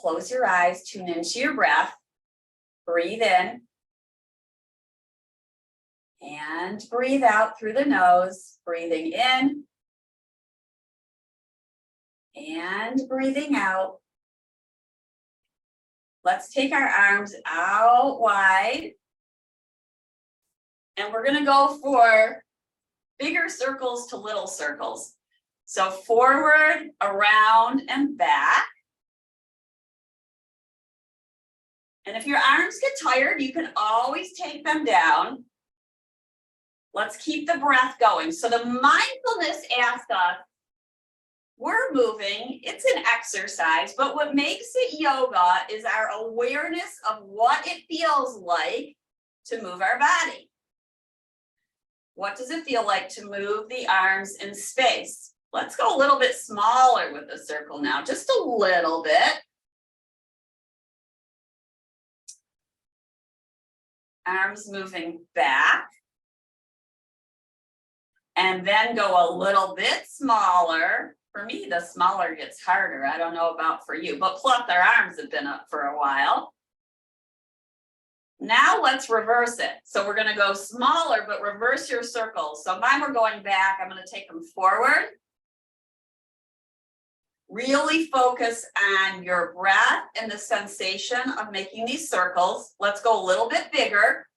Close your eyes, tune into your breath, breathe in, and breathe out through the nose, breathing in, and breathing out. Let's take our arms out wide, and we're gonna go for bigger circles to little circles. So forward, around, and back. And if your arms get tired, you can always take them down. Let's keep the breath going. So the mindfulness asks us, we're moving, it's an exercise, but what makes it yoga is our awareness of what it feels like to move our body. What does it feel like to move the arms in space? Let's go a little bit smaller with the circle now, just a little bit. Arms moving back. And then go a little bit smaller. For me, the smaller gets harder. I don't know about for you, but plus our arms have been up for a while. Now let's reverse it. So we're gonna go smaller, but reverse your circles. So mine were going back, I'm gonna take them forward. Really focus on your breath and the sensation of making these circles. Let's go a little bit bigger.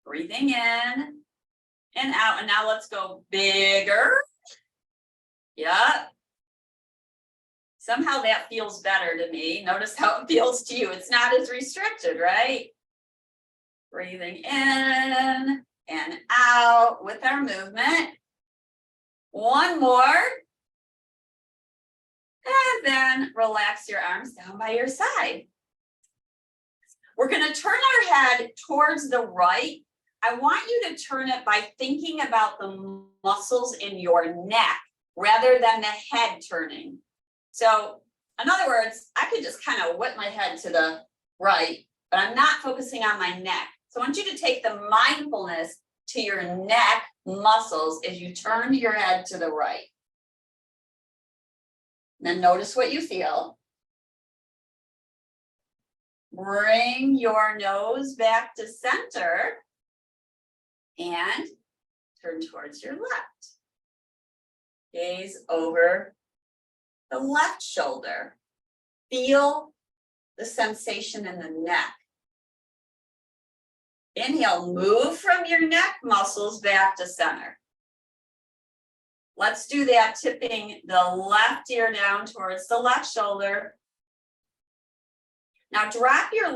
Breathing in and out, and now let's go bigger. Yeah. Somehow that feels better to me. Notice how it feels to you. It's not as restricted, right? Breathing in and out with our movement. One more. And then relax your arms down by your side. We're going to turn our head towards the right. I want you to turn it by thinking about the muscles in your neck rather than the head turning. So in other words, I could just kind of whip my head to the right, but I'm not focusing on my neck. So I want you to take the mindfulness to your neck muscles as you turn your head to the right. Then notice what you feel. Bring your nose back to center and turn towards your left. Gaze over the left shoulder. Feel the sensation in the neck. Inhale, move from your neck muscles back to center. Let's do that, tipping the left ear down towards the left shoulder. Now drop your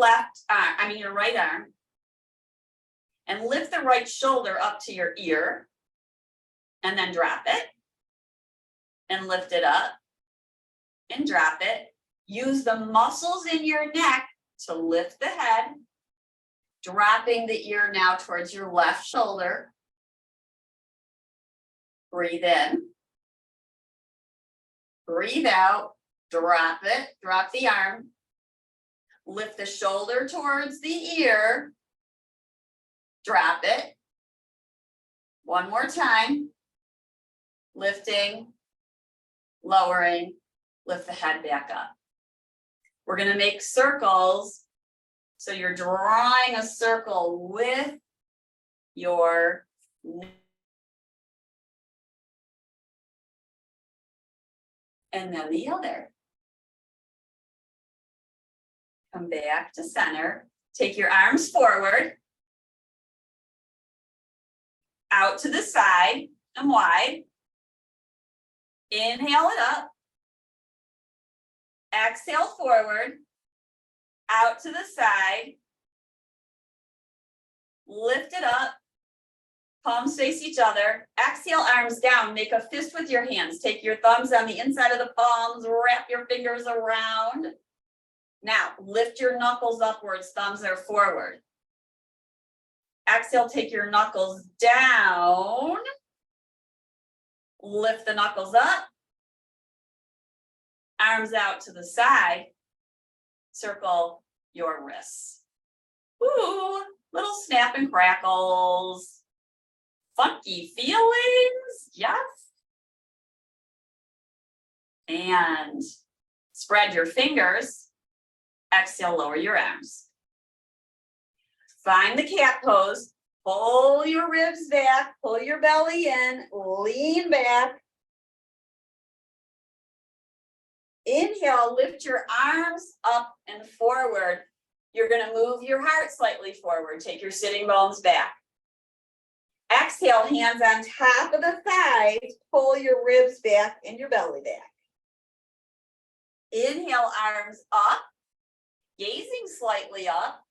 your right arm and lift the right shoulder up to your ear and then drop it and lift it up and drop it. Use the muscles in your neck to lift the head, dropping the ear now towards your left shoulder. Breathe in, breathe out, drop it, drop the arm, lift the shoulder towards the ear, drop it. One more time, lifting, lowering, lift the head back up. We're going to make circles. So you're drawing a circle with your and then the other. Come back to center. Take your arms forward, out to the side and wide. Inhale it up. Exhale forward, out to the side. Lift it up. Palms face each other. Exhale, arms down. Make a fist with your hands. Take your thumbs on the inside of the palms. Wrap your fingers around. Now, lift your knuckles upwards. Thumbs are forward. Exhale, take your knuckles down. Lift the knuckles up. Arms out to the side. Circle your wrists. Ooh, little snap and crackles. Funky feelings, yes. And spread your fingers. Exhale, lower your arms. Find the cat pose. Pull your ribs back, pull your belly in, lean back. Inhale, lift your arms up and forward. You're going to move your heart slightly forward. Take your sitting bones back. Exhale, hands on top of the thighs. Pull your ribs back and your belly back. Inhale, arms up, gazing slightly up.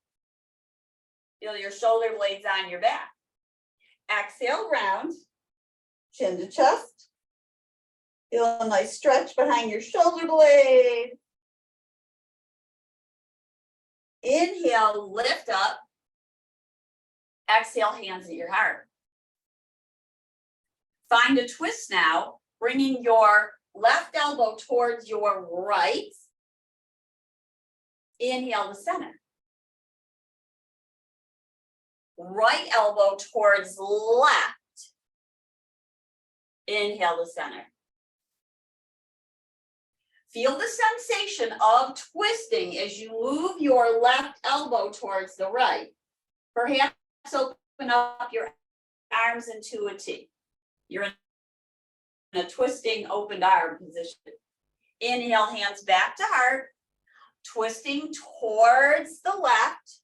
Feel your shoulder blades on your back. Exhale, round, chin to chest. Feel a nice stretch behind your shoulder blade. Inhale, lift up. Exhale, hands at your heart. Find a twist now, bringing your left elbow towards your right. Inhale to center. Right elbow towards left. Inhale to center. Feel the sensation of twisting as you move your left elbow towards the right. Perhaps open up your arms into a T. You're in a twisting opened arm position. Inhale, hands back to heart, twisting towards the left,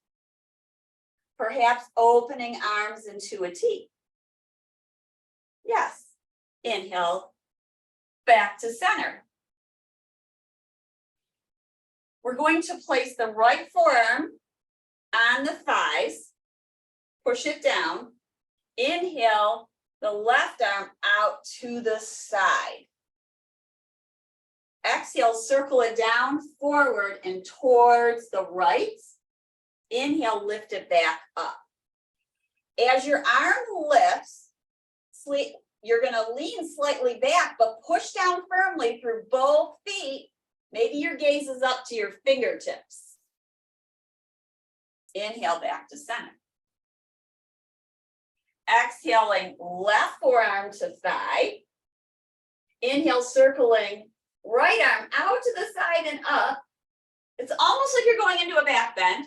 perhaps opening arms into a T. Yes. Inhale, back to center. We're going to place the right forearm on the thighs, push it down. Inhale, the left arm out to the side. Exhale, circle it down, forward and towards the right. Inhale, lift it back up. As your arm lifts, you're going to lean slightly back, but push down firmly through both feet. Maybe your gaze is up to your fingertips. Inhale, back to center. Exhaling, left forearm to thigh. Inhale, circling right arm out to the side and up. It's almost like you're going into a back bend.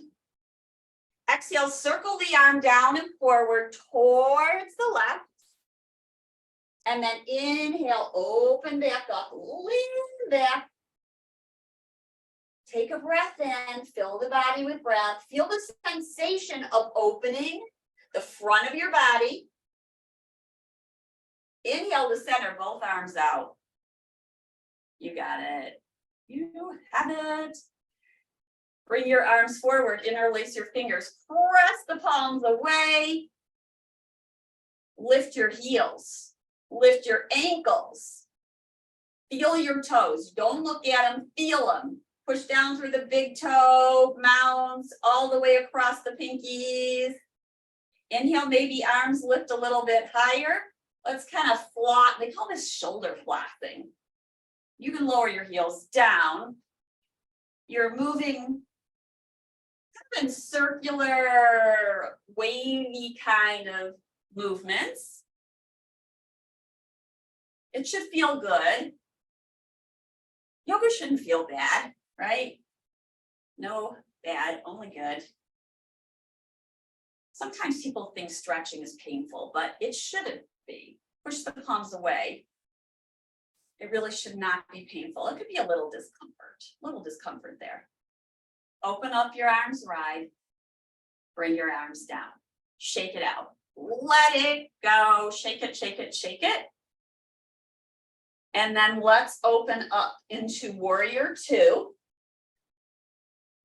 Exhale, circle the arm down and forward towards the left. And then inhale, open back up, lean back. Take a breath in, fill the body with breath. Feel the sensation of opening the front of your body. Inhale to center, both arms out. You got it. You have it. Bring your arms forward, interlace your fingers, press the palms away. Lift your heels, lift your ankles. Feel your toes. Don't look at them, feel them. Push down through the big toe, mounds, all the way across the pinkies. Inhale, maybe arms lift a little bit higher. Let's kind of flop. They call this shoulder flopping. You can lower your heels down. You're moving in circular, wavy kind of movements. It should feel good. Yoga shouldn't feel bad, right? No bad, only good. Sometimes people think stretching is painful, but it shouldn't be. Push the palms away. It really should not be painful. It could be a little discomfort there. Open up your arms wide. Bring your arms down. Shake it out. Let it go. Shake it, shake it, shake it. And then let's open up into warrior two.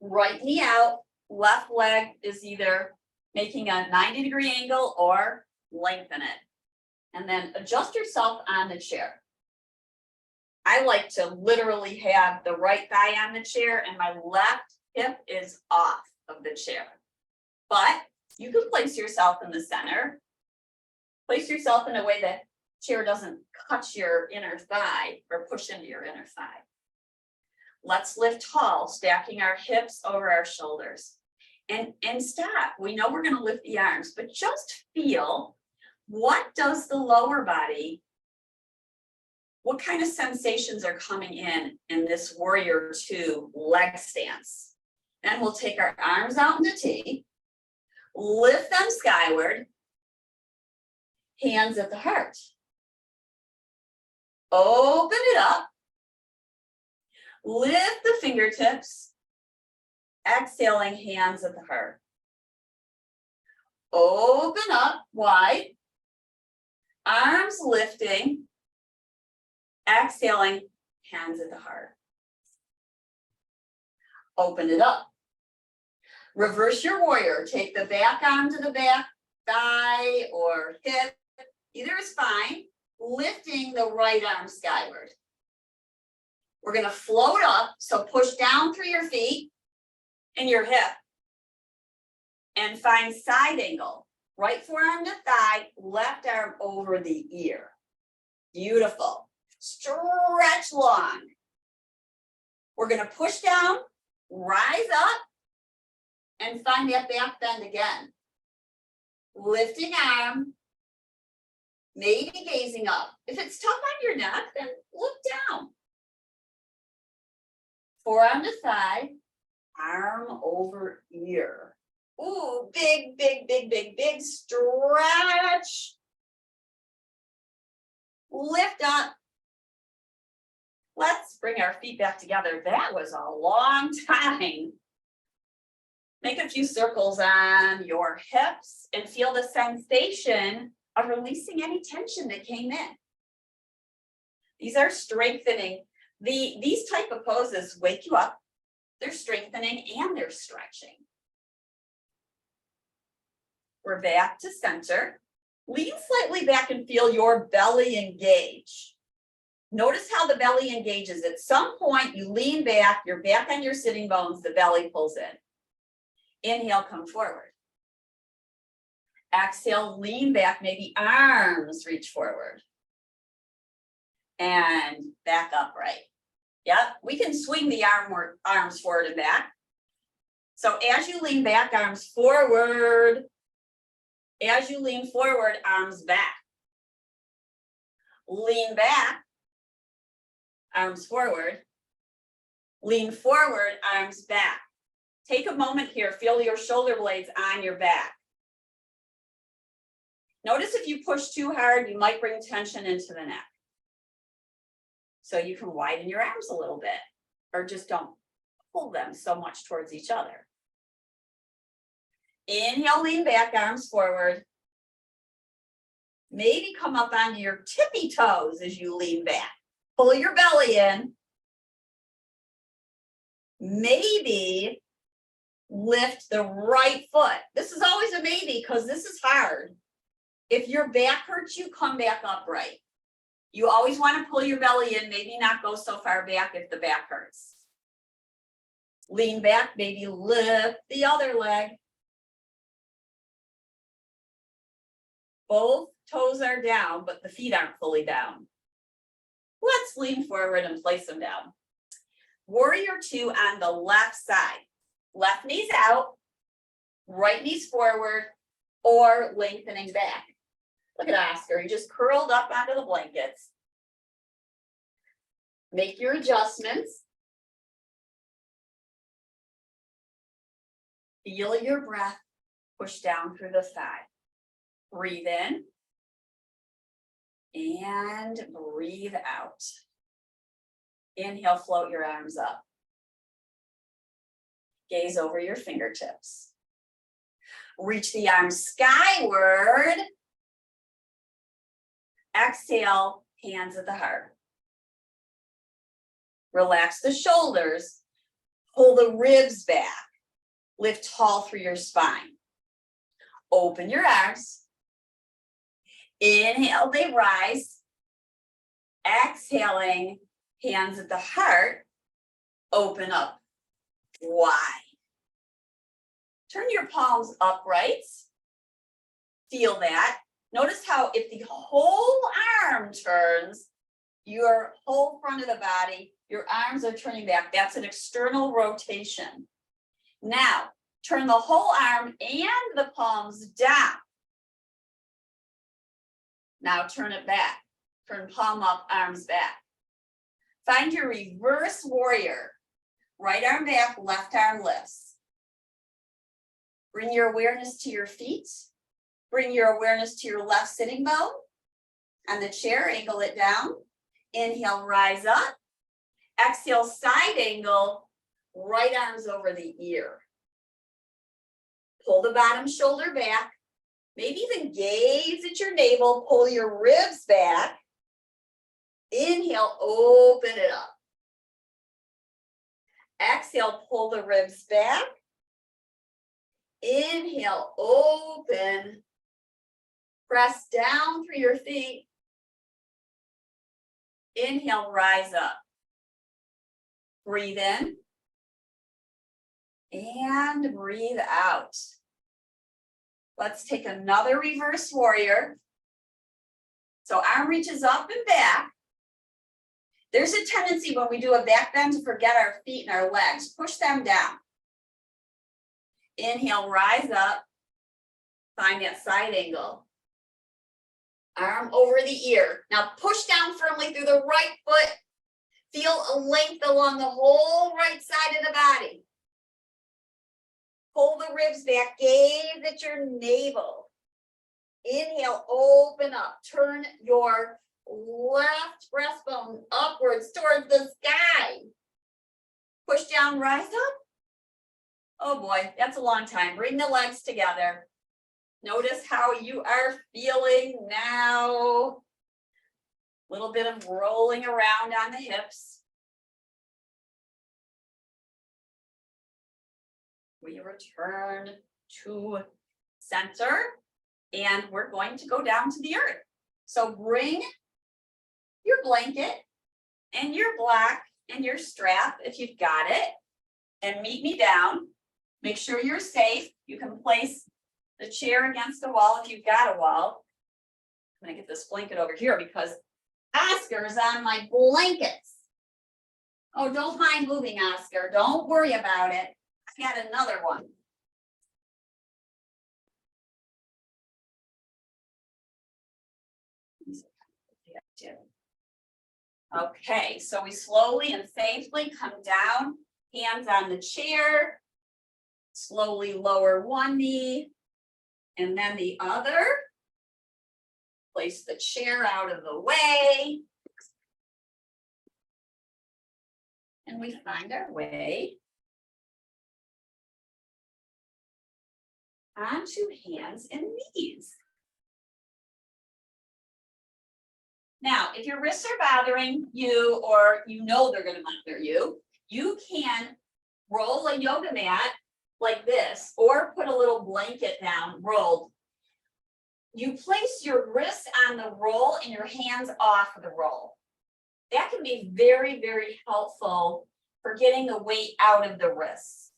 Right knee out. Left leg is either making a 90-degree angle or lengthen it. And then adjust yourself on the chair. I like to literally have the right thigh on the chair and my left hip is off of the chair. But you can place yourself in the center. Place yourself in a way that chair doesn't cut your inner thigh or push into your inner thigh. Let's lift tall, stacking our hips over our shoulders. And stop. We know we're going to lift the arms, but just feel, what does the lower body What kind of sensations are coming in this warrior 2 leg stance? Then we'll take our arms out into T, lift them skyward, hands at the heart. Open it up, lift the fingertips, exhaling, hands at the heart. Open up wide, arms lifting, exhaling, hands at the heart. Open it up. Reverse your warrior. Take the back arm to the back thigh or hip. Either is fine. Lifting the right arm skyward. We're going to float up. So push down through your feet and your hip. And find side angle. Right forearm to thigh, left arm over the ear. Beautiful. Stretch long. We're going to push down, rise up, and find that back bend again. Lifting arm, maybe gazing up. If it's tough on your neck, then look down. Forearm to thigh, arm over ear. Ooh, big, big, big, big, big stretch. Lift up. Let's bring our feet back together. That was a long time. Make a few circles on your hips and feel the sensation of releasing any tension that came in. These are strengthening. These type of poses wake you up. They're strengthening and they're stretching. We're back to center. Lean slightly back and feel your belly engage. Notice how the belly engages. At some point, you lean back, you're back on your sitting bones, the belly pulls in. Inhale, come forward. Exhale, lean back, maybe arms reach forward. And back upright. Yep, we can swing the arms forward and back. So as you lean back, arms forward. As you lean forward, arms back. Lean back, arms forward. Lean forward, arms back. Take a moment here, feel your shoulder blades on your back. Notice if you push too hard, you might bring tension into the neck. So you can widen your arms a little bit, or just don't pull them so much towards each other. Inhale, lean back, arms forward. Maybe come up onto your tippy toes as you lean back. Pull your belly in. Maybe lift the right foot. This is always a maybe because this is hard. If your back hurts you, come back upright. You always want to pull your belly in, maybe not go so far back if the back hurts. Lean back, maybe lift the other leg. Both toes are down, but the feet aren't fully down. Let's lean forward and place them down. Warrior 2 on the left side. Left knee's out, right knee's forward, or lengthening back. Look at Oscar, he just curled up onto the blankets. Make your adjustments. Feel your breath push down through the thigh. Breathe in and breathe out. Inhale, float your arms up. Gaze over your fingertips. Reach the arms skyward. Exhale, hands at the heart. Relax the shoulders. Pull the ribs back. Lift tall through your spine. Open your arms. Inhale, they rise. Exhaling, hands at the heart. Open up wide. Turn your palms upright. Feel that. Notice how if the whole arm turns, your whole front of the body, your arms are turning back. That's an external rotation. Now, turn the whole arm and the palms down. Now turn it back. Turn palm up, arms back. Find your reverse warrior. Right arm back, left arm lifts. Bring your awareness to your feet. Bring your awareness to your left sitting bone. On the chair, angle it down. Inhale, rise up. Exhale, side angle. Right arms over the ear. Pull the bottom shoulder back. Maybe even gaze at your navel. Pull your ribs back. Inhale, open it up. Exhale, pull the ribs back. Inhale, open. Press down through your feet. Inhale, rise up. Breathe in. And breathe out. Let's take another reverse warrior. So arm reaches up and back. There's a tendency when we do a back bend to forget our feet and our legs. Push them down. Inhale, rise up. Find that side angle. Arm over the ear. Now push down firmly through the right foot. Feel a length along the whole right side of the body. Pull the ribs back. Gaze at your navel. Inhale, open up. Turn your left breastbone upwards towards the sky. Push down, rise up. Oh boy, that's a long time. Bring the legs together. Notice how you are feeling now. A little bit of rolling around on the hips. We return to center and we're going to go down to the earth. So bring your blanket and your block and your strap if you've got it and meet me down. Make sure you're safe. You can place the chair against the wall if you've got a wall. I'm gonna get this blanket over here because Oscar is on my blankets. Oh, don't mind moving, Oscar. Don't worry about it. I got another one. Okay, so we slowly and safely come down, hands on the chair, slowly lower one knee and then the other. Place the chair out of the way. And we find our way onto hands and knees. Now, if your wrists are bothering you or you know they're going to bother you, you can roll a yoga mat like this or put a little blanket down rolled. You place your wrists on the roll and your hands off of the roll. That can be very, very helpful for getting the weight out of the wrists.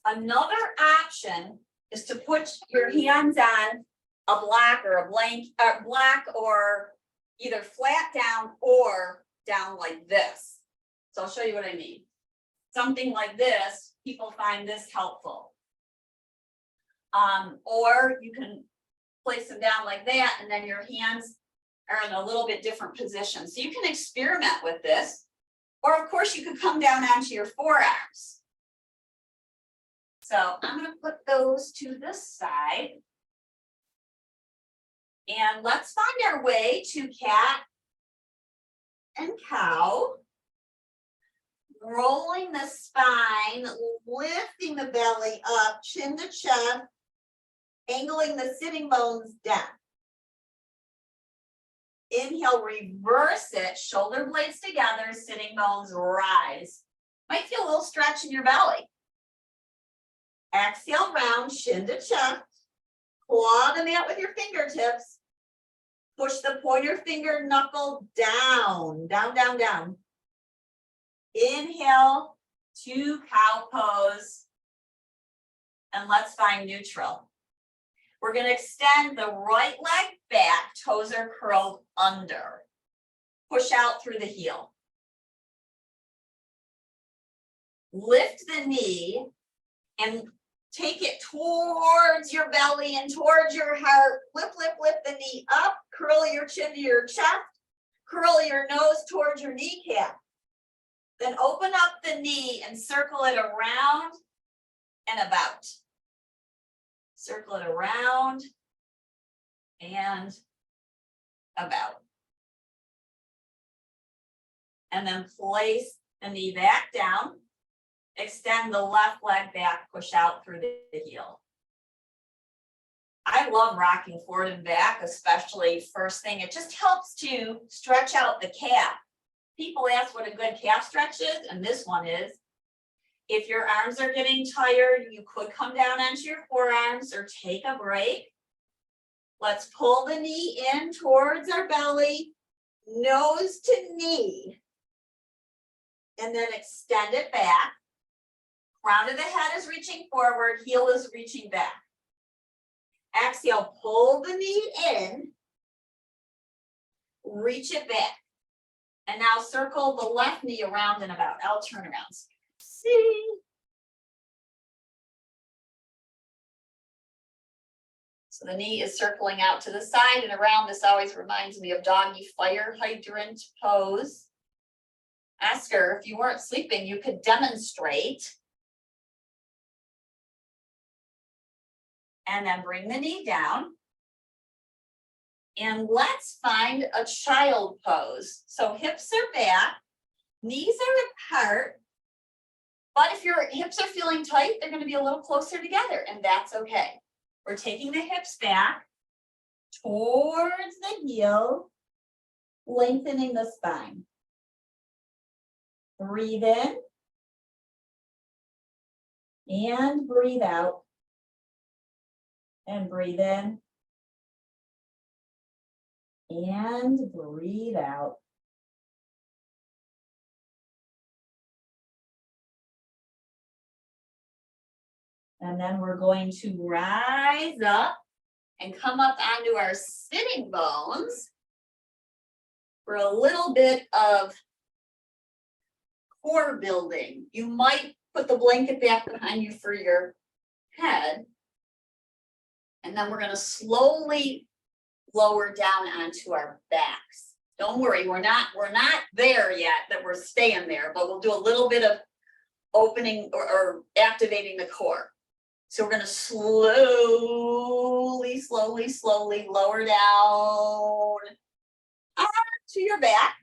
Another option is to put your hands on a block or a block or either flat down or down like this. So I'll show you what I mean. Something like this, people find this helpful. Or you can place them down like that and then your hands are in a little bit different position. So you can experiment with this. Or of course you could come down onto your forearms. So I'm going to put those to the side. And let's find our way to cat and cow. Rolling the spine, lifting the belly up, chin to chest, angling the sitting bones down. Inhale, reverse it, shoulder blades together, sitting bones rise. Might feel a little stretch in your belly. Exhale, round, chin to chest. Claw the mat with your fingertips. Push the pointer finger knuckle down, down, down, down. Inhale to cow pose. And let's find neutral. We're going to extend the right leg back, toes are curled under. Push out through the heel. Lift the knee and take it towards your belly and towards your heart. Lift the knee up, curl your chin to your chest, Curl your nose towards your kneecap. Then open up the knee and circle it around and about. Circle it around and about. And then place the knee back down. Extend the left leg back, push out through the heel. I love rocking forward and back, especially first thing. It just helps to stretch out the calf. People ask what a good calf stretch is, and this one is. If your arms are getting tired, you could come down onto your forearms or take a break. Let's pull the knee in towards our belly, nose to knee, and then extend it back. Crown of the head is reaching forward, heel is reaching back. Exhale, pull the knee in, reach it back. And now circle the left knee around and about. I'll turn around. See? So the knee is circling out to the side and around. This always reminds me of doggy fire hydrant pose. Ask her, if you weren't sleeping, you could demonstrate. And then bring the knee down. And let's find a child pose. So hips are back, knees are apart. But if your hips are feeling tight, they're going to be a little closer together, and that's okay. We're taking the hips back towards the heel, lengthening the spine. Breathe in and breathe out. And breathe in and breathe out. And then we're going to rise up and come up onto our sitting bones for a little bit of core building. You might put the blanket back behind you for your head. And then we're going to slowly lower down onto our backs. Don't worry, we're not there yet that we're staying there, but we'll do a little bit of opening or activating the core. So we're going to slowly lower down onto your back.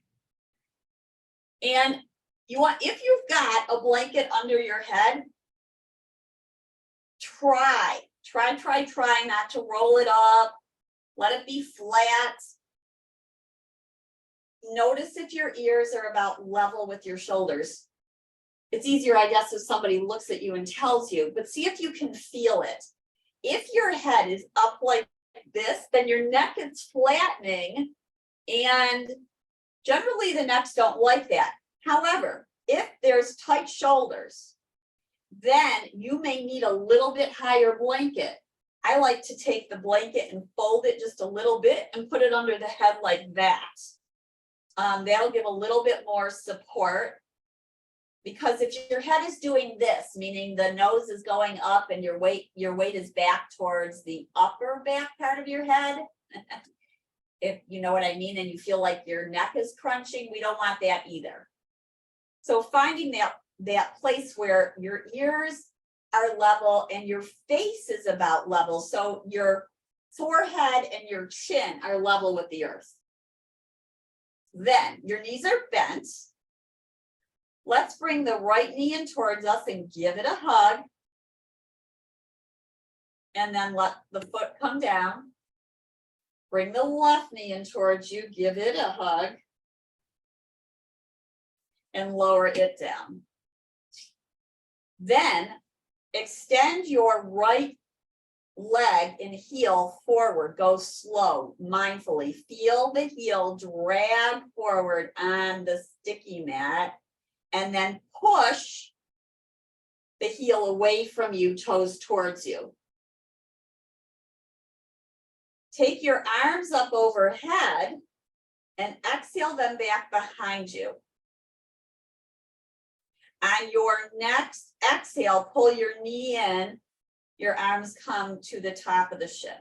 And you want, if you've got a blanket under your head, try not to roll it up. Let it be flat. Notice if your ears are about level with your shoulders. It's easier, I guess, if somebody looks at you and tells you, but see if you can feel it. If your head is up like this, then your neck is flattening, and generally the necks don't like that. However, if there's tight shoulders, then you may need a little bit higher blanket. I like to take the blanket and fold it just a little bit and put it under the head like that. That'll give a little bit more support, because if your head is doing this, meaning the nose is going up and your weight is back towards the upper back part of your head, if you know what I mean, and you feel like your neck is crunching, we don't want that either. So finding that place where your ears are level and your face is about level. So your forehead and your chin are level with the earth. Then your knees are bent. Let's bring the right knee in towards us and give it a hug. And then let the foot come down. Bring the left knee in towards you, give it a hug. And lower it down. Then extend your right leg and heel forward. Go slow, mindfully. Feel the heel drag forward on the sticky mat, and then push the heel away from you, toes towards you. Take your arms up overhead and exhale them back behind you. On your next exhale, pull your knee in, your arms come to the top of the shin.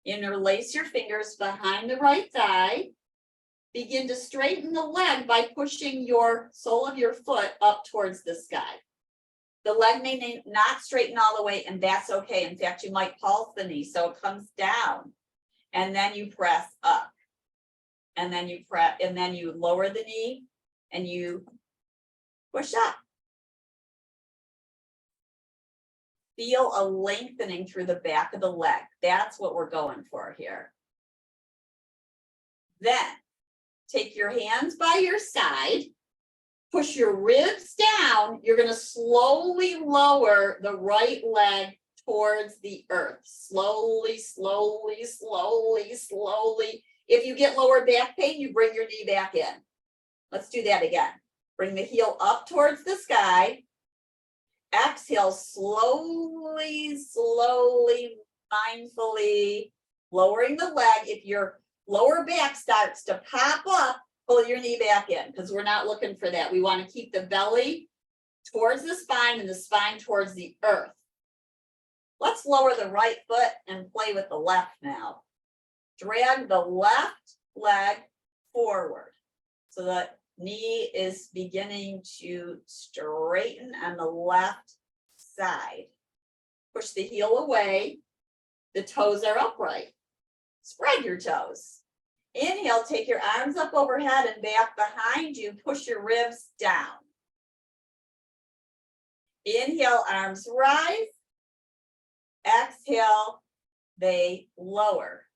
Interlace your fingers behind the right thigh. Begin to straighten the leg by pushing your sole of your foot up towards the sky. The leg may not straighten all the way, and that's okay. In fact, you might pulse the knee, so it comes down, and then you press up, and then you press, and then you lower the knee, and you push up. Feel a lengthening through the back of the leg. That's what we're going for here. Then take your hands by your side, push your ribs down. You're going to slowly lower the right leg towards the earth. Slowly, slowly, slowly, slowly. If you get lower back pain, you bring your knee back in. Let's do that again. Bring the heel up towards the sky. Exhale, slowly, slowly, mindfully, lowering the leg. If your lower back starts to pop up, pull your knee back in, because we're not looking for that. We want to keep the belly towards the spine and the spine towards the earth. Let's lower the right foot and play with the left now. Drag the left leg forward so that knee is beginning to straighten on the left side. Push the heel away. The toes are upright. Spread your toes. Inhale, take your arms up overhead and back behind you. Push your ribs down. Inhale, arms rise. Exhale, they lower.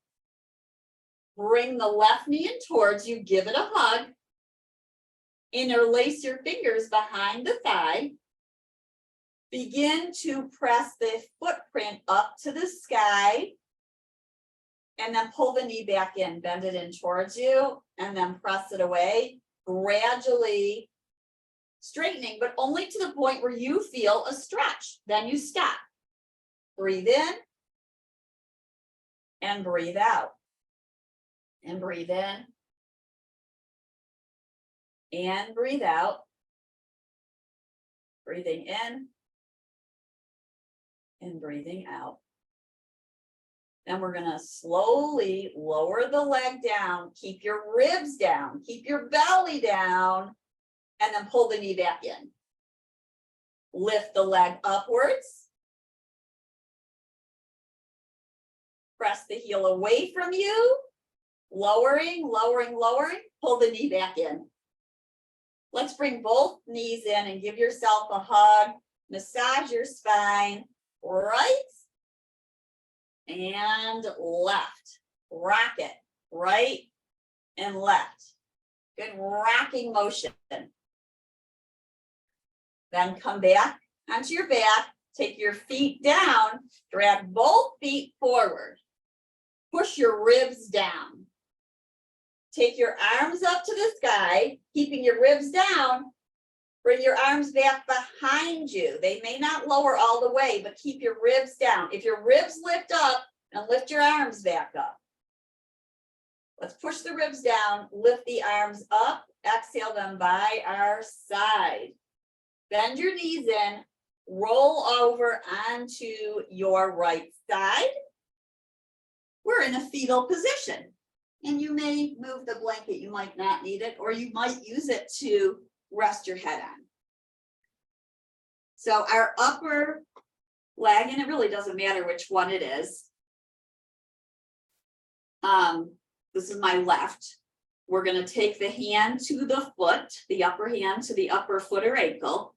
Bring the left knee in towards you. Give it a hug. Interlace your fingers behind the thigh. Begin to press the footprint up to the sky. And then pull the knee back in, bend it in towards you, and then press it away, gradually straightening, but only to the point where you feel a stretch. Then you stop. Breathe in and breathe out. And breathe in and breathe out. Breathing in and breathing out. Then we're going to slowly lower the leg down, keep your ribs down, keep your belly down, and then pull the knee back in. Lift the leg upwards. Press the heel away from you. Lowering, lowering, lowering. Pull the knee back in. Let's bring both knees in and give yourself a hug. Massage your spine. Right and left. Rock it. Right and left. Good rocking motion. Then come back onto your back. Take your feet down. Drag both feet forward. Push your ribs down. Take your arms up to the sky, keeping your ribs down. Bring your arms back behind you. They may not lower all the way, but keep your ribs down. If your ribs lift up, and lift your arms back up. Let's push the ribs down, lift the arms up, exhale them by our side. Bend your knees in, roll over onto your right side. We're in a fetal position, and you may move the blanket. You might not need it, or you might use it to rest your head on. So our upper leg, and it really doesn't matter which one it is. This is my left. We're going to take the hand to the foot, the upper hand to the upper foot or ankle.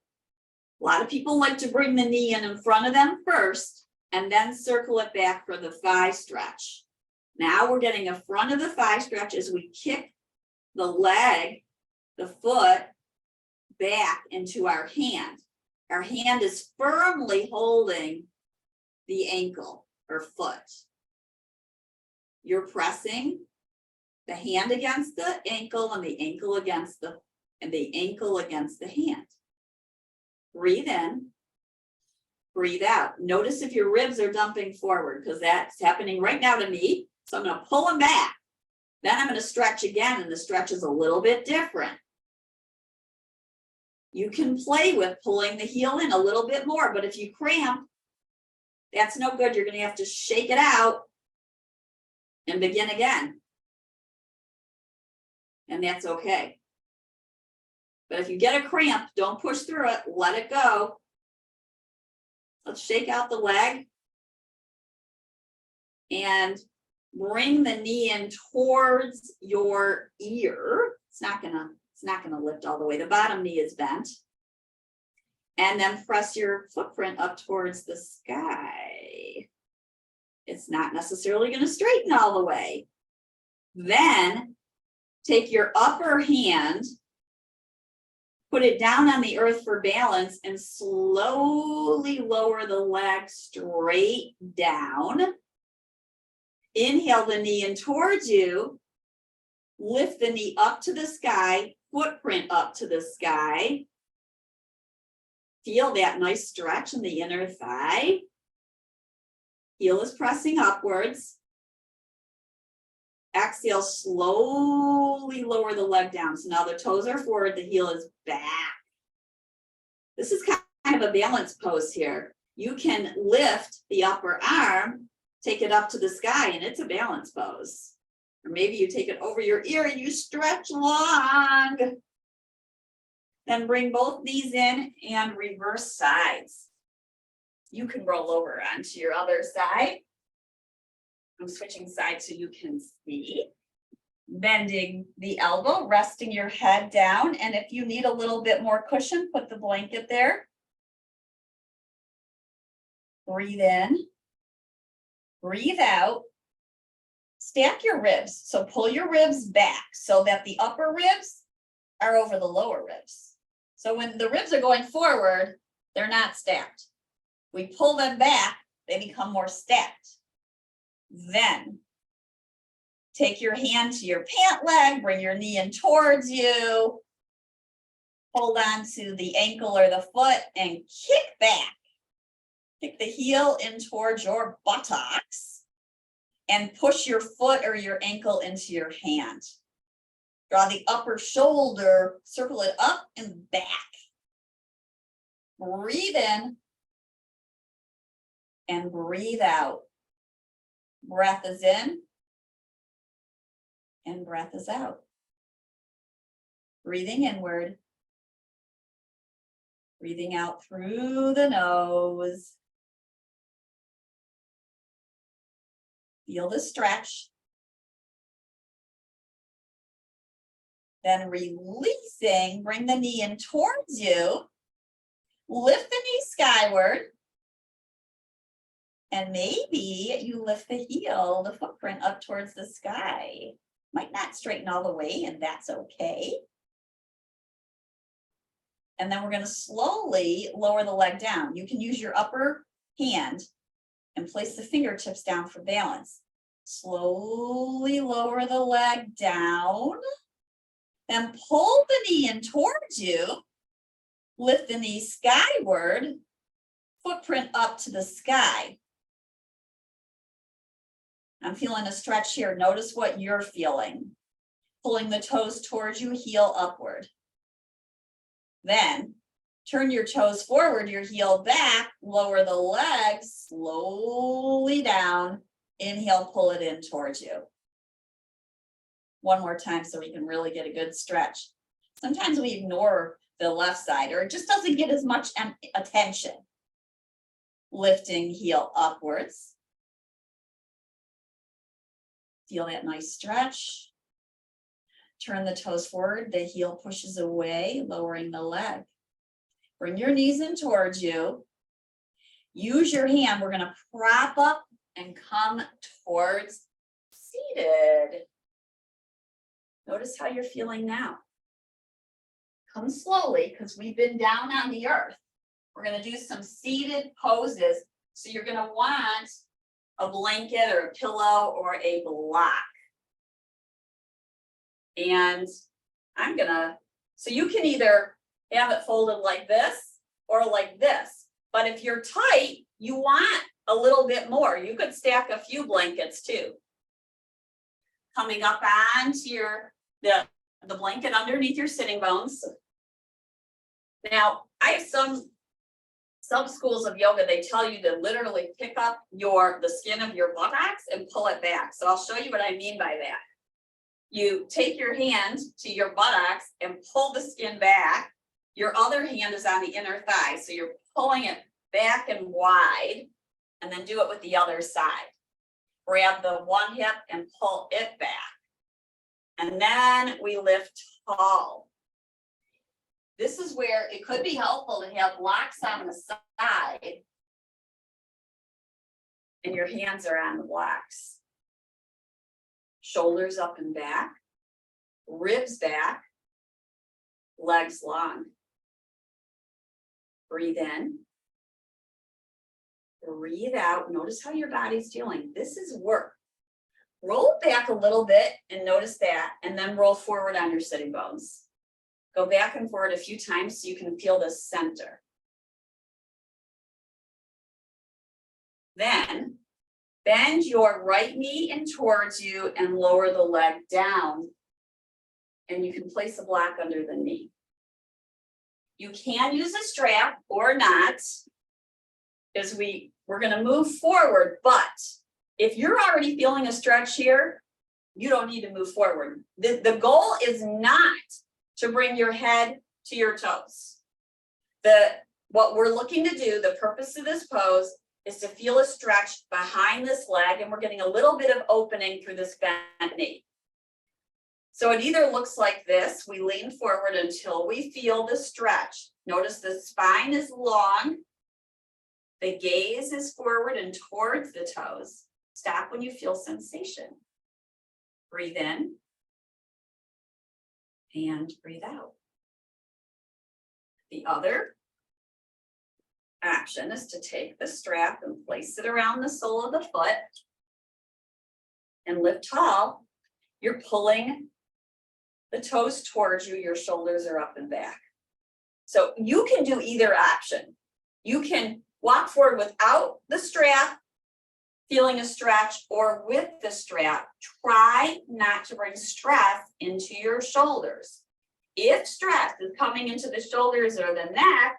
A lot of people like to bring the knee in front of them first, and then circle it back for the thigh stretch. Now we're getting a front of the thigh stretch as we kick the leg, the foot, back into our hand. Our hand is firmly holding the ankle or foot. You're pressing the hand against the ankle and the ankle against the ankle against the hand. Breathe in, breathe out. Notice if your ribs are dumping forward, because that's happening right now to me. So I'm going to pull them back. Then I'm going to stretch again, and the stretch is a little bit different. You can play with pulling the heel in a little bit more, but if you cramp, that's no good. You're going to have to shake it out and begin again. And that's okay. But if you get a cramp, don't push through it, let it go. Let's shake out the leg and bring the knee in towards your ear. It's not gonna lift all the way. The bottom knee is bent. And then press your footprint up towards the sky. It's not necessarily going to straighten all the way. Then take your upper hand, put it down on the earth for balance, and slowly lower the leg straight down. Inhale the knee in towards you. Lift the knee up to the sky, footprint up to the sky. Feel that nice stretch in the inner thigh. Heel is pressing upwards. Exhale, slowly lower the leg down. So now the toes are forward, the heel is back. This is kind of a balance pose here. You can lift the upper arm, take it up to the sky, and it's a balance pose. Or maybe you take it over your ear and you stretch long. Then bring both knees in and reverse sides. You can roll over onto your other side. I'm switching sides so you can see. Bending the elbow, resting your head down. And if you need a little bit more cushion, put the blanket there. Breathe in. Breathe out. Stack your ribs. So pull your ribs back so that the upper ribs are over the lower ribs. So when the ribs are going forward, they're not stacked. We pull them back, they become more stacked. Then take your hand to your pant leg, bring your knee in towards you. Hold on to the ankle or the foot and kick back. Kick the heel in towards your buttocks and push your foot or your ankle into your hand. Draw the upper shoulder, circle it up and back. Breathe in and breathe out. Breath is in and breath is out. Breathing inward. Breathing out through the nose. Feel the stretch. Then releasing, bring the knee in towards you. Lift the knee skyward. And maybe you lift the heel, the footprint up towards the sky. Might not straighten all the way, and that's okay. And then we're going to slowly lower the leg down. You can use your upper hand and place the fingertips down for balance. Slowly lower the leg down. Then pull the knee in towards you. Lift the knee skyward. Footprint up to the sky. I'm feeling a stretch here. Notice what you're feeling. Pulling the toes towards you, heel upward. Then turn your toes forward, your heel back, lower the legs slowly down. Inhale, pull it in towards you. One more time so we can really get a good stretch. Sometimes we ignore the left side or it just doesn't get as much attention. Lifting heel upwards. Feel that nice stretch. Turn the toes forward, the heel pushes away, lowering the leg. Bring your knees in towards you. Use your hand, we're gonna prop up and come towards seated. Notice how you're feeling now. Come slowly, because we've been down on the earth. We're gonna do some seated poses. So you're gonna want a blanket or a pillow or a block. And so you can either have it folded like this or like this. But if you're tight, you want a little bit more. You could stack a few blankets too. Coming up onto the blanket underneath your sitting bones. Now, I have some some schools of yoga, they tell you to literally pick up the skin of your buttocks and pull it back. So I'll show you what I mean by that. You take your hand to your buttocks and pull the skin back. Your other hand is on the inner thigh. So you're pulling it back and wide, and then do it with the other side. Grab the one hip and pull it back. And then we lift tall. This is where it could be helpful to have blocks on the side and your hands are on the blocks. Shoulders up and back, ribs back, legs long. Breathe in. Breathe out. Notice how your body's feeling. This is work. Roll back a little bit and notice that, and then roll forward on your sitting bones. Go back and forward a few times so you can feel the center. Then bend your right knee in towards you and lower the leg down. And you can place a block under the knee. You can use a strap or not, as we're going to move forward, but if you're already feeling a stretch here, you don't need to move forward. The goal is not to bring your head to your toes. What we're looking to do, the purpose of this pose, is to feel a stretch behind this leg, and we're getting a little bit of opening through this bent knee. So it either looks like this, we lean forward until we feel the stretch. Notice the spine is long, the gaze is forward and towards the toes. Stop when you feel sensation. Breathe in and breathe out. The other option is to take the strap and place it around the sole of the foot and lift tall. You're pulling the toes towards you, your shoulders are up and back. So you can do either option. You can walk forward without the strap, feeling a stretch, or with the strap. Try not to bring stress into your shoulders. If stress is coming into the shoulders or the neck,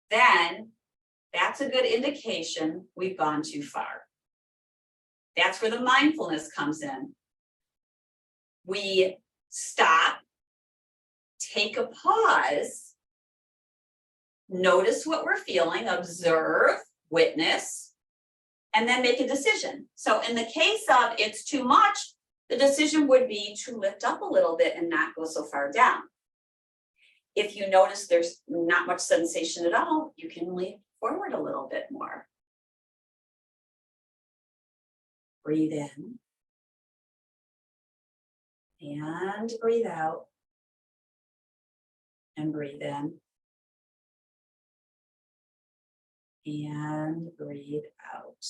then that's a good indication we've gone too far. That's where the mindfulness comes in. We stop, take a pause, notice what we're feeling, observe, witness, and then make a decision. So in the case of it's too much, the decision would be to lift up a little bit and not go so far down. If you notice there's not much sensation at all, you can lean forward a little bit more. Breathe in. And breathe out. And breathe in. And breathe out.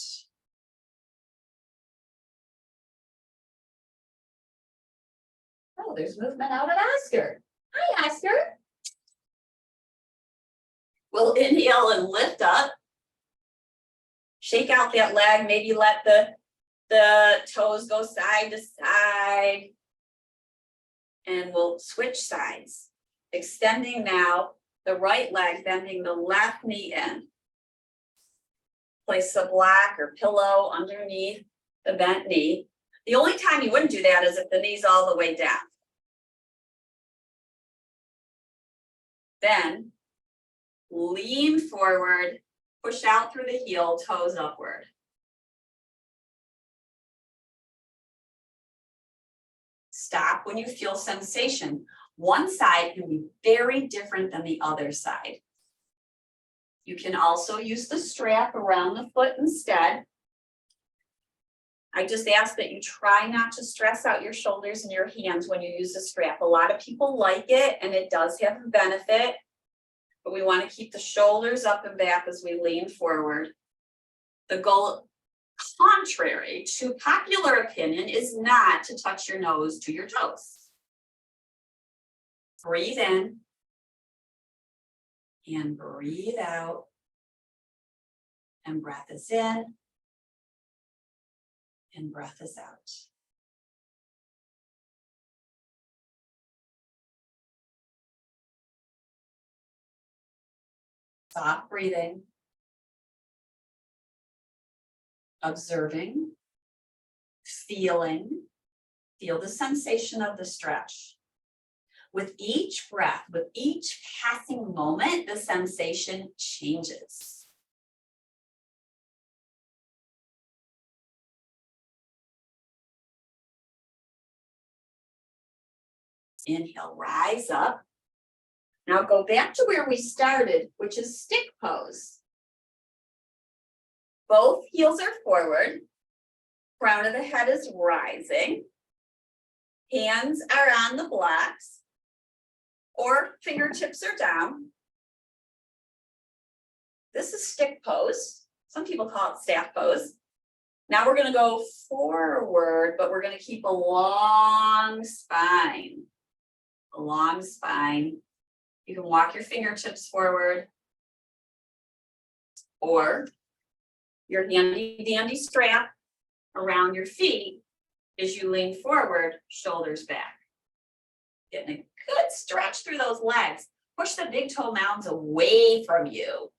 Oh, there's movement out at Oscar. Hi, Oscar. We'll inhale and lift up. Shake out that leg. Maybe let the toes go side to side. And we'll switch sides. Extending now the right leg, bending the left knee in. Place a block or pillow underneath the bent knee. The only time you wouldn't do that is if the knee's all the way down. Then lean forward, push out through the heel, toes upward. Stop when you feel sensation. One side can be very different than the other side. You can also use the strap around the foot instead. I just ask that you try not to stress out your shoulders and your hands when you use the strap. A lot of people like it, and it does have a benefit, but we want to keep the shoulders up and back as we lean forward. The goal, contrary to popular opinion, is not to touch your nose to your toes. Breathe in and breathe out, and breath is in and breath is out. Soft breathing. Observing. Feeling. Feel the sensation of the stretch. With each breath, with each passing moment, the sensation changes. Inhale, rise up. Now go back to where we started, which is stick pose. Both heels are forward. Crown of the head is rising. Hands are on the blocks or fingertips are down. This is stick pose. Some people call it staff pose. Now we're going to go forward, but we're going to keep a long spine. A long spine. You can walk your fingertips forward or your handy dandy strap around your feet as you lean forward, shoulders back. Getting a good stretch through those legs. Push the big toe mounds away from you.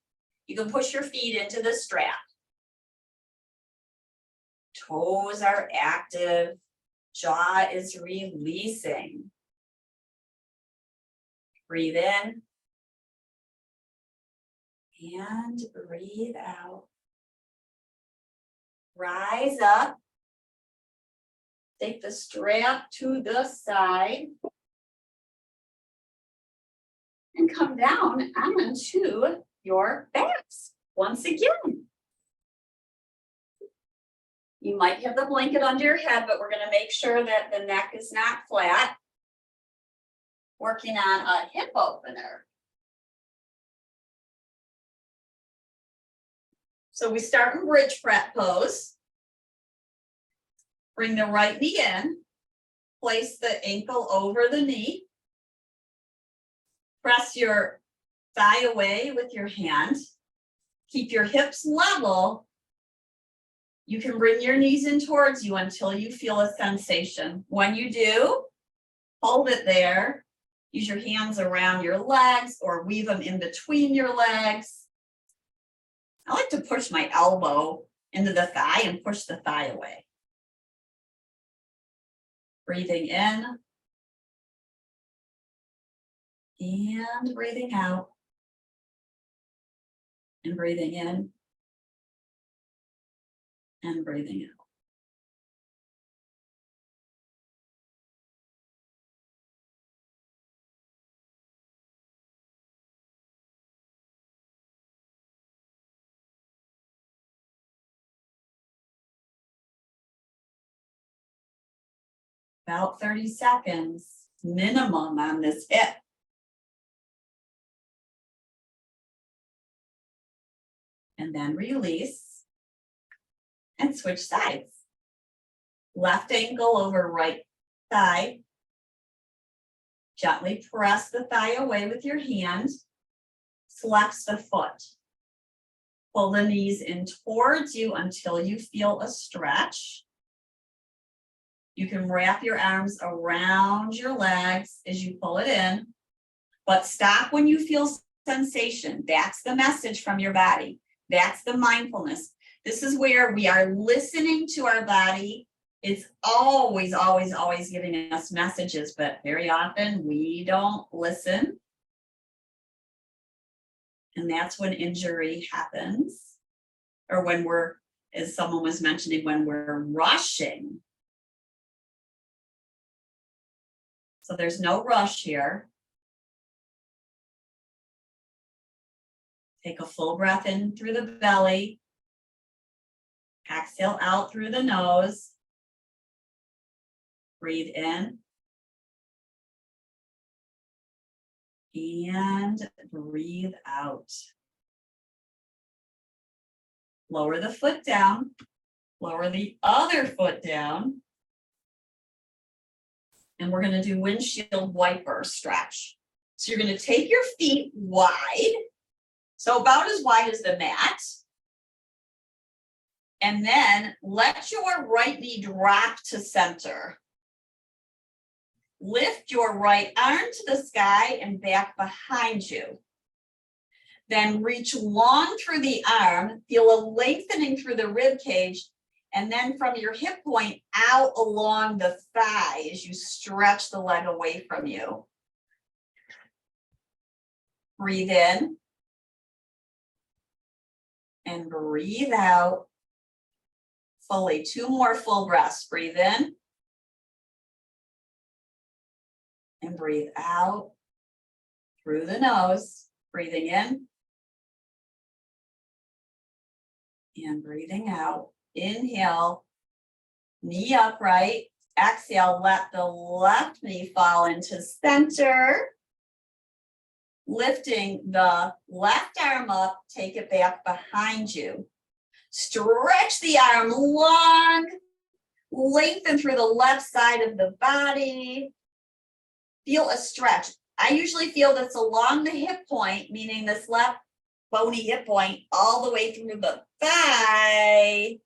You can push your feet into the strap. Toes are active. Jaw is releasing. Breathe in. And breathe out. Rise up. Take the strap to the side. And come down onto your backs once again. You might have the blanket under your head, but we're going to make sure that the neck is not flat. Working on a hip opener. So we start in bridge prep pose. Bring the right knee in. Place the ankle over the knee. Press your thigh away with your hand. Keep your hips level. You can bring your knees in towards you until you feel a sensation. When you do, hold it there. Use your hands around your legs or weave them in between your legs. I like to push my elbow into the thigh and push the thigh away. Breathing in. And breathing out. And breathing in. And breathing out. About 30 seconds minimum on this hip. And then release and switch sides. Left ankle over right thigh. Gently press the thigh away with your hand. Flex the foot. Pull the knees in towards you until you feel a stretch. You can wrap your arms around your legs as you pull it in, but stop when you feel sensation. That's the message from your body. That's the mindfulness. This is where we are listening to our body. It's always, always, always giving us messages, but very often we don't listen. And that's when injury happens, or when we're, as someone was mentioning, when we're rushing. So there's no rush here. Take a full breath in through the belly. Exhale out through the nose. Breathe in. And breathe out. Lower the foot down. Lower the other foot down. And we're going to do windshield wiper stretch. So you're going to take your feet wide. So about as wide as the mat. And then let your right knee drop to center. Lift your right arm to the sky and back behind you. Then reach long through the arm, feel a lengthening through the rib cage, and then from your hip point out along the thigh as you stretch the leg away from you. Breathe in. And breathe out fully. 2 more full breaths. Breathe in. And breathe out through the nose. Breathing in. And breathing out. Inhale, knee upright. Exhale, let the left knee fall into center. Lifting the left arm up, take it back behind you. Stretch the arm long, lengthen through the left side of the body. Feel a stretch. I usually feel this along the hip point, meaning this left bony hip point all the way through the thigh.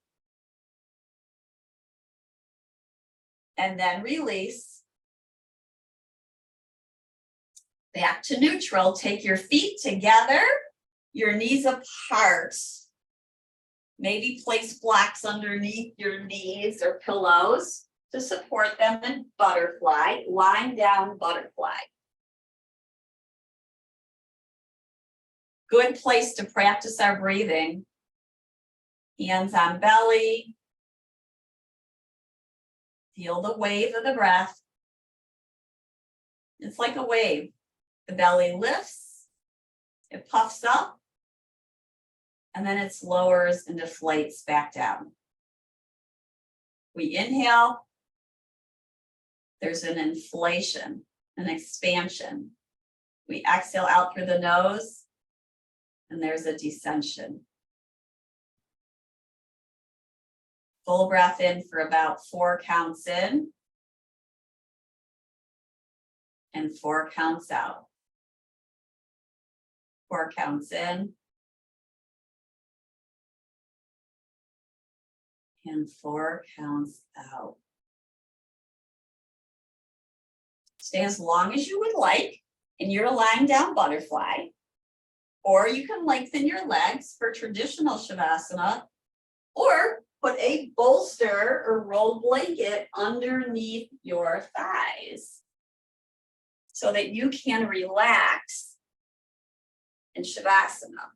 And then release. Back to neutral. Take your feet together, your knees apart. Maybe place blocks underneath your knees or pillows to support them in butterfly, lying down butterfly. Good place to practice our breathing. Hands on belly. Feel the wave of the breath. It's like a wave. The belly lifts, it puffs up, and then it lowers and deflates back down. We inhale, there's an inflation, an expansion. We exhale out through the nose, and there's a descension. Full breath in for about 4 counts in, and 4 counts out. 4 counts in. And 4 counts out. Stay as long as you would like in your lying down butterfly, or you can lengthen your legs for traditional Shavasana, or put a bolster or rolled blanket underneath your thighs so that you can relax in Shavasana.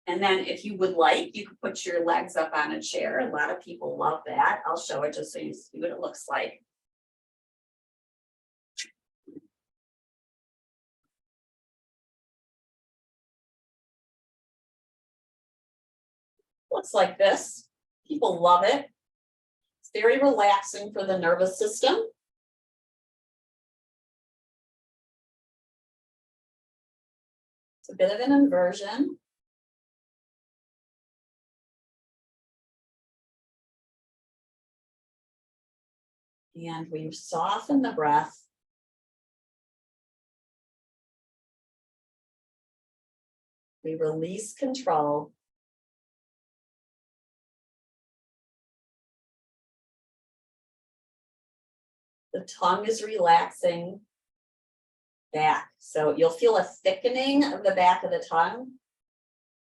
And then if you would like, you could put your legs up on a chair. A lot of people love that. I'll show it just so you see what it looks like. Looks like this. People love it. It's very relaxing for the nervous system. It's a bit of an inversion. And we soften the breath. We release control. The tongue is relaxing back. So you'll feel a thickening of the back of the tongue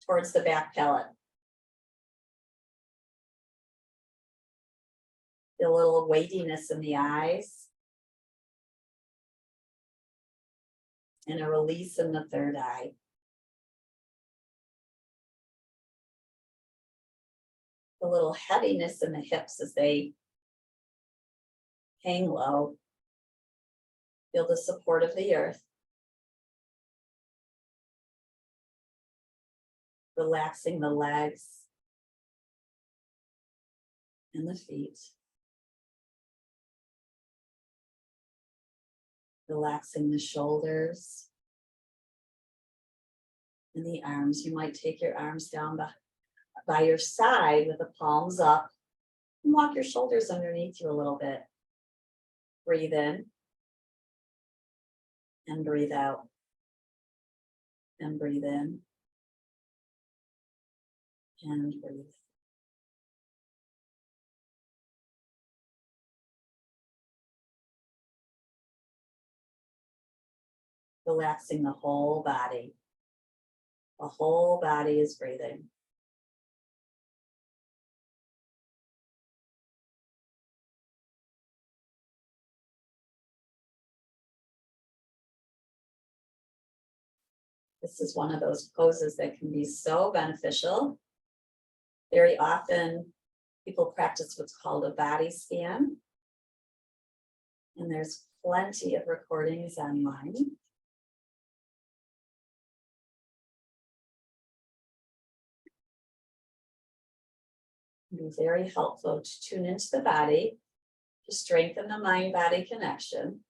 towards the back palate. Feel a little weightiness in the eyes. And a release in the third eye. A little heaviness in the hips as they hang low. Feel the support of the earth. Relaxing the legs and the feet. Relaxing the shoulders and the arms. You might take your arms down by your side with the palms up and walk your shoulders underneath you a little bit. Breathe in and breathe out. And breathe in and breathe. Relaxing the whole body. The whole body is breathing. This is one of those poses that can be so beneficial. Very often, people practice what's called a body scan. And there's plenty of recordings online. It can be very helpful to tune into the body, to strengthen the mind-body connection.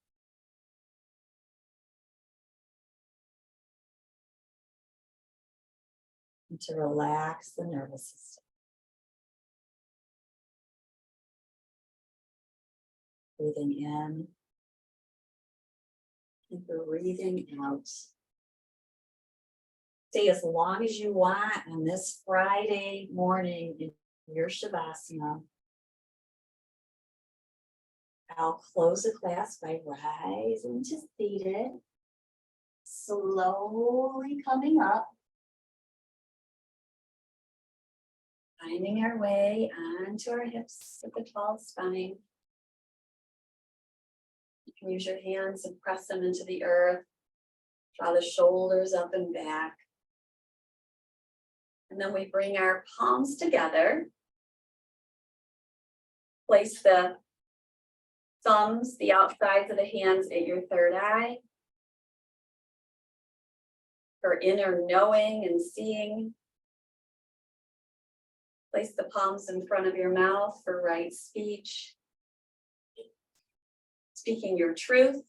And to relax the nervous system. Breathing in and breathing out. Stay as long as you want on this Friday morning in your Shavasana. I'll close the class by rising to seated, slowly coming up. Finding our way onto our hips with the tall spine. You can use your hands and press them into the earth. Draw the shoulders up and back. And then we bring our palms together. Place the thumbs, the outsides of the hands at your third eye. For inner knowing and seeing. Place the palms in front of your mouth for right speech. Speaking your truth.